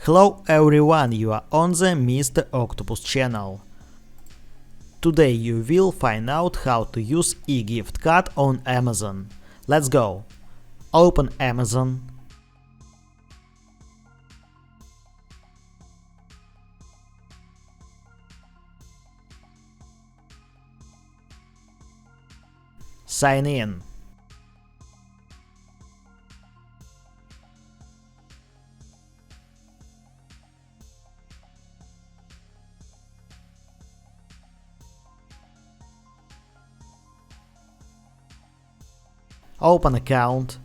Hello everyone, you are on the Mr. Octopus channel. Today you will find out how to use e-gift card on Amazon. Let's go! Open Amazon. Sign in. Open account.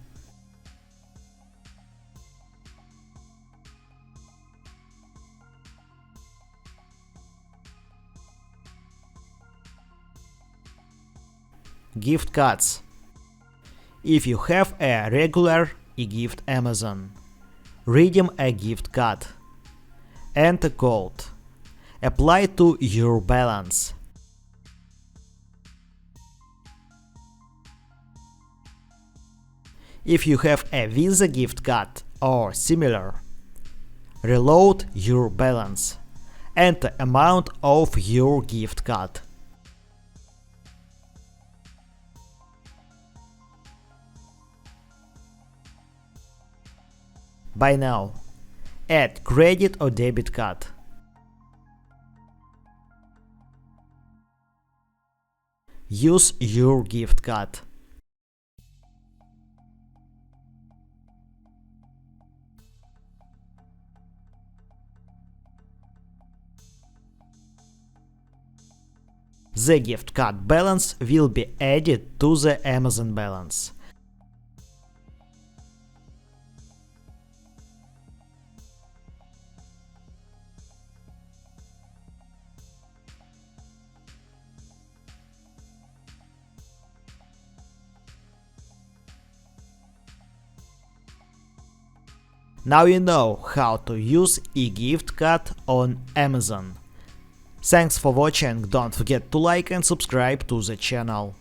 Gift cards. If you have a regular e-gift Amazon, redeem a gift card. Enter code. Apply to your balance. If you have a Visa gift card or similar, reload your balance. Enter amount of your gift card. Buy now. Add credit or debit card. Use your gift card. The gift card balance will be added to the Amazon balance. Now you know how to use e-gift card on Amazon. Thanks for watching, don't forget to like and subscribe to the channel.